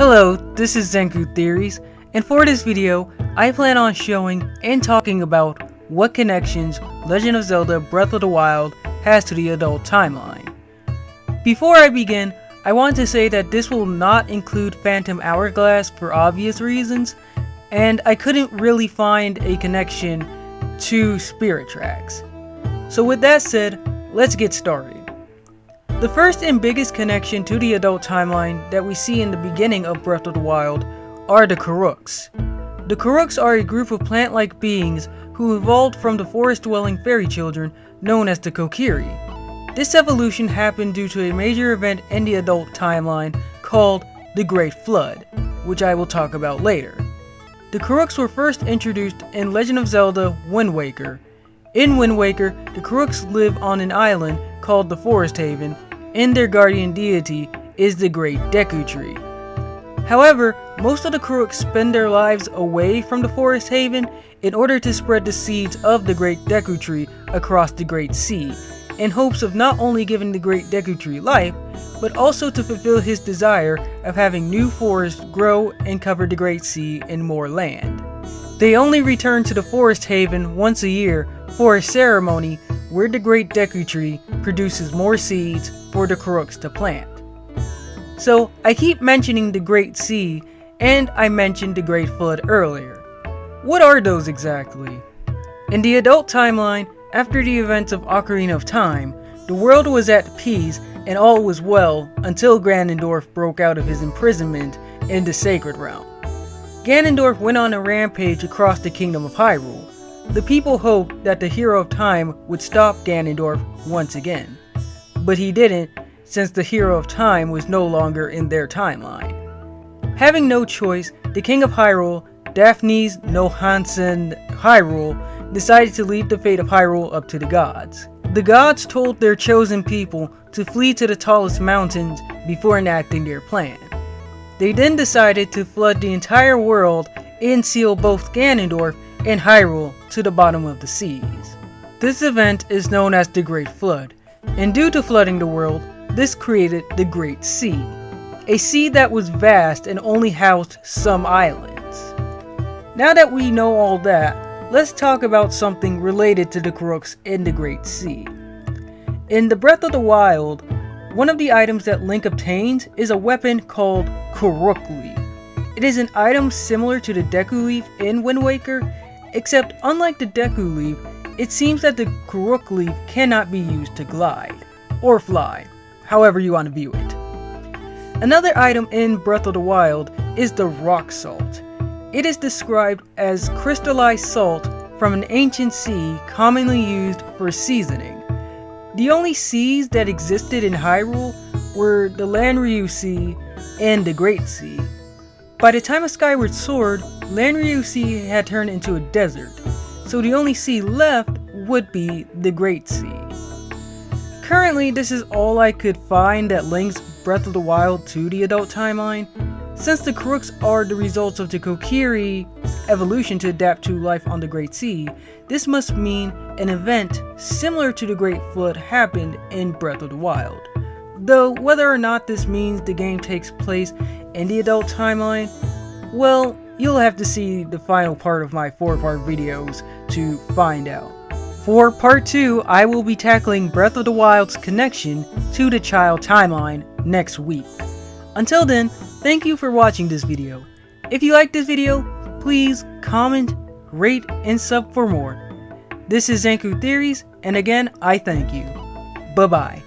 Hello, this is Zenku Theories, and for this video, I plan on showing and talking about what connections Legend of Zelda Breath of the Wild has to the adult timeline. Before I begin, I want to say that this will not include Phantom Hourglass for obvious reasons, and I couldn't really find a connection to Spirit Tracks. So with that said, let's get started. The first and biggest connection to the adult timeline that we see in the beginning of Breath of the Wild are the Crooks. The Crooks are a group of plant-like beings who evolved from the forest-dwelling fairy children known as the Kokiri. This evolution happened due to a major event in the adult timeline called the Great Flood, which I will talk about later. The Crooks were first introduced in Legend of Zelda Wind Waker. In Wind Waker, the Crooks live on an island called the Forest Haven, and their guardian deity is the Great Deku Tree. However, most of the Crooks spend their lives away from the Forest Haven in order to spread the seeds of the Great Deku Tree across the Great Sea, in hopes of not only giving the Great Deku Tree life, but also to fulfill his desire of having new forests grow and cover the Great Sea and more land. They only return to the Forest Haven once a year for a ceremony where the Great Deku Tree produces more seeds for the Crooks to plant. So, I keep mentioning the Great Sea, and I mentioned the Great Flood earlier. What are those exactly? In the adult timeline, after the events of Ocarina of Time, the world was at peace and all was well until Ganondorf broke out of his imprisonment in the Sacred Realm. Ganondorf went on a rampage across the Kingdom of Hyrule. The people hoped that the Hero of Time would stop Ganondorf once again, but he didn't, since the Hero of Time was no longer in their timeline. Having no choice, the King of Hyrule, Daphne's no Hansen Hyrule, decided to leave the fate of Hyrule up to the gods. The gods told their chosen people to flee to the tallest mountains before enacting their plan. They then decided to flood the entire world and seal both Ganondorf and Hyrule to the bottom of the seas. This event is known as the Great Flood, and due to flooding the world, this created the Great Sea, a sea that was vast and only housed some islands. Now that we know all that, let's talk about something related to the Crooks in the Great Sea. In the Breath of the Wild, one of the items that Link obtains is a weapon called Crook Leaf. It is an item similar to the Deku Leaf in Wind Waker, except unlike the Deku Leaf, it seems that the Crook Leaf cannot be used to glide, or fly, however you want to view it. Another item in Breath of the Wild is the Rock Salt. It is described as crystallized salt from an ancient sea commonly used for seasoning. The only seas that existed in Hyrule were the Lanryu Sea and the Great Sea. By the time of Skyward Sword, Lanryu Sea had turned into a desert, so the only sea left would be the Great Sea. Currently, this is all I could find that links Breath of the Wild to the adult timeline. Since the Crooks are the results of the Kokiri's evolution to adapt to life on the Great Sea, this must mean an event similar to the Great Flood happened in Breath of the Wild. Though whether or not this means the game takes place in the adult timeline, well, you'll have to see the final part of my 4-part videos to find out. For part 2, I will be tackling Breath of the Wild's connection to the child timeline next week. Until then, thank you for watching this video. If you liked this video, please comment, rate, and sub for more. This is Zenku Theories, and again, I thank you. Bye-bye.